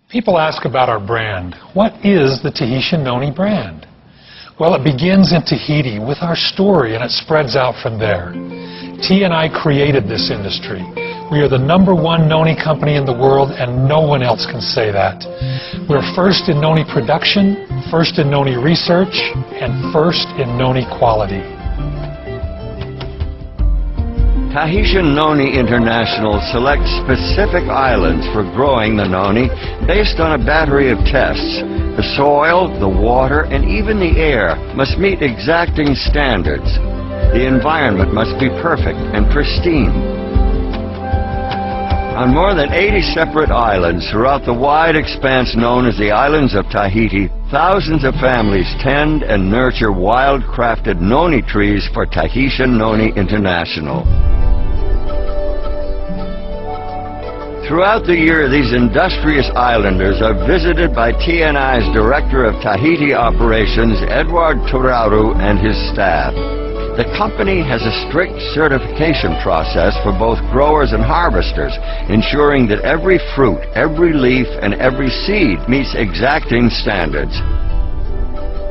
People ask about our brand. What is the Tahitian Noni brand? Well, it begins in Tahiti with our story and it spreads out from there. T and I created this industry. We are the #1 Noni company in the world and no one else can say that. We're first in Noni production, first in Noni research, and first in Noni quality. Tahitian Noni International selects specific islands for growing the noni based on a battery of tests. The soil, the water, and even the air must meet exacting standards. The environment must be perfect and pristine. On more than 80 separate islands throughout the wide expanse known as the islands of Tahiti, thousands of families tend and nurture wild-crafted noni trees for Tahitian Noni International. Throughout the year, these industrious islanders are visited by TNI's Director of Tahiti Operations, Edward Turaru, and his staff. The company has a strict certification process for both growers and harvesters, ensuring that every fruit, every leaf, and every seed meets exacting standards.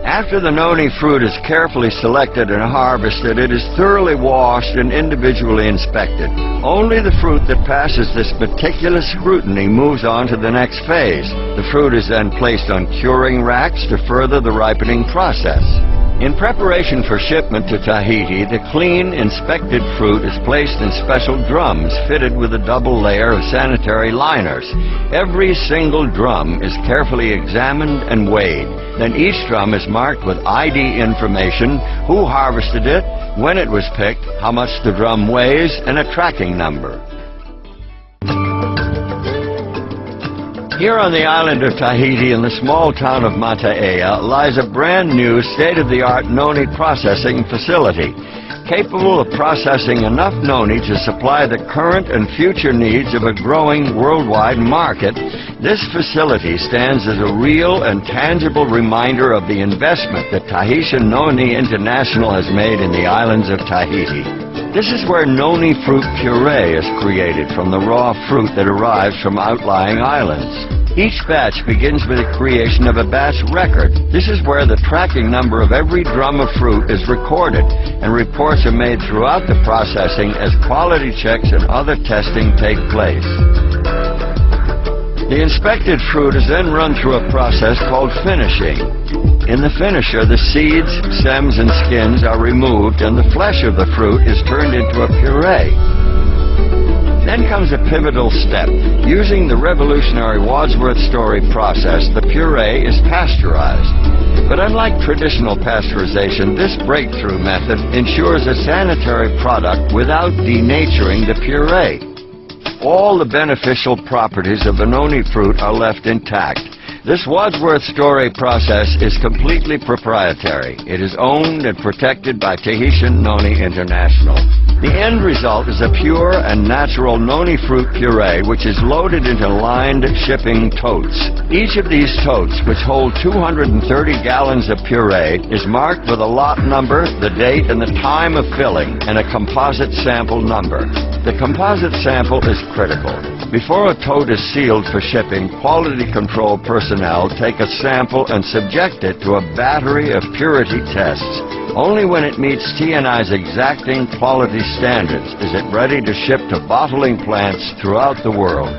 After the noni fruit is carefully selected and harvested, it is thoroughly washed and individually inspected. Only the fruit that passes this meticulous scrutiny moves on to the next phase. The fruit is then placed on curing racks to further the ripening process. In preparation for shipment to Tahiti, the clean, inspected fruit is placed in special drums fitted with a double layer of sanitary liners. Every single drum is carefully examined and weighed. Then each drum is marked with ID information, who harvested it, when it was picked, how much the drum weighs, and a tracking number. Here on the island of Tahiti in the small town of Mataaea lies a brand new state-of-the-art noni processing facility, capable of processing enough noni to supply the current and future needs of a growing worldwide market. This facility stands as a real and tangible reminder of the investment that Tahitian Noni International has made in the islands of Tahiti. This is where noni fruit puree is created from the raw fruit that arrives from outlying islands. Each batch begins with the creation of a batch record. This is where the tracking number of every drum of fruit is recorded, and reports are made throughout the processing as quality checks and other testing take place. The inspected fruit is then run through a process called finishing. In the finisher, the seeds, stems, and skins are removed, and the flesh of the fruit is turned into a puree. Then comes a pivotal step. Using the revolutionary Wadsworth Story process, the puree is pasteurized. But unlike traditional pasteurization, this breakthrough method ensures a sanitary product without denaturing the puree. All the beneficial properties of the noni fruit are left intact. This Wadsworth Story process is completely proprietary. It is owned and protected by Tahitian Noni International. The end result is a pure and natural noni fruit puree which is loaded into lined shipping totes. Each of these totes, which hold 230 gallons of puree, is marked with a lot number, the date, and the time of filling, and a composite sample number. The composite sample is critical. Before a tote is sealed for shipping, quality control personnel take a sample and subject it to a battery of purity tests. Only when it meets TNI's exacting quality standards is it ready to ship to bottling plants throughout the world.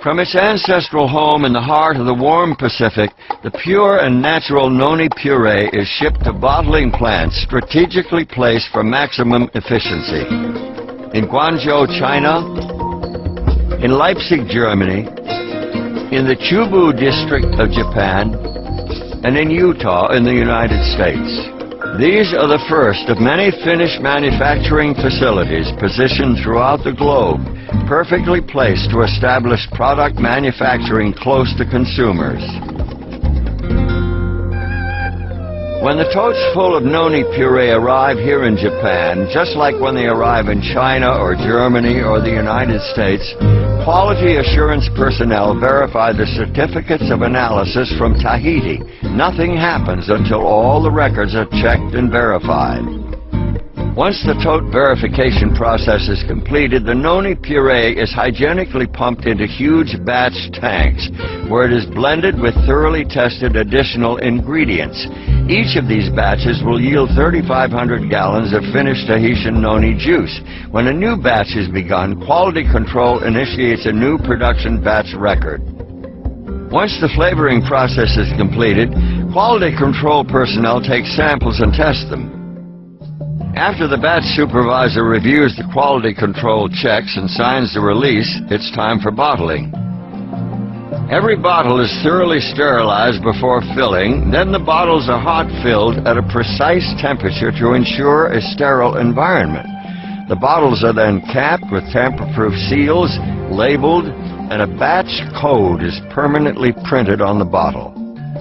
From its ancestral home in the heart of the warm Pacific, the pure and natural noni puree is shipped to bottling plants strategically placed for maximum efficiency. In Guangzhou, China, in Leipzig, Germany, in the Chubu district of Japan, and in Utah in the United States. These are the first of many finished manufacturing facilities positioned throughout the globe, perfectly placed to establish product manufacturing close to consumers. When the totes full of noni puree arrive here in Japan, just like when they arrive in China or Germany or the United States, quality assurance personnel verify the certificates of analysis from Tahiti. Nothing happens until all the records are checked and verified. Once the tote verification process is completed, the noni puree is hygienically pumped into huge batch tanks, where it is blended with thoroughly tested additional ingredients. Each of these batches will yield 3,500 gallons of finished Tahitian Noni juice. When a new batch is begun, quality control initiates a new production batch record. Once the flavoring process is completed, quality control personnel take samples and test them. After the batch supervisor reviews the quality control checks and signs the release, it's time for bottling. Every bottle is thoroughly sterilized before filling, then the bottles are hot filled at a precise temperature to ensure a sterile environment. The bottles are then capped with tamper-proof seals, labeled, and a batch code is permanently printed on the bottle.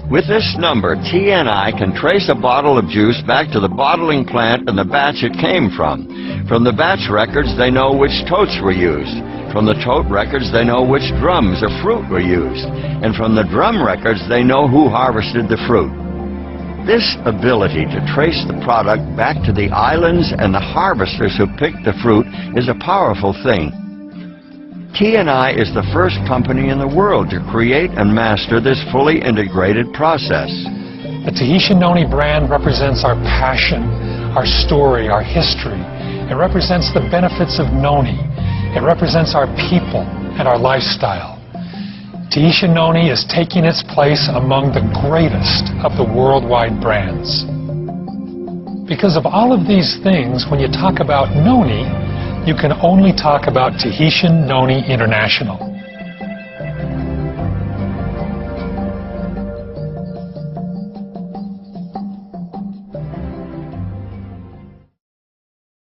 With this number, TNI can trace a bottle of juice back to the bottling plant and the batch it came from. From the batch records, they know which totes were used. From the tote records, they know which drums of fruit were used. And from the drum records, they know who harvested the fruit. This ability to trace the product back to the islands and the harvesters who picked the fruit is a powerful thing. TNI is the first company in the world to create and master this fully integrated process. The Tahitian Noni brand represents our passion, our story, our history. It represents the benefits of Noni. It represents our people and our lifestyle. Tahitian Noni is taking its place among the greatest of the worldwide brands. Because of all of these things, when you talk about Noni, you can only talk about Tahitian Noni International.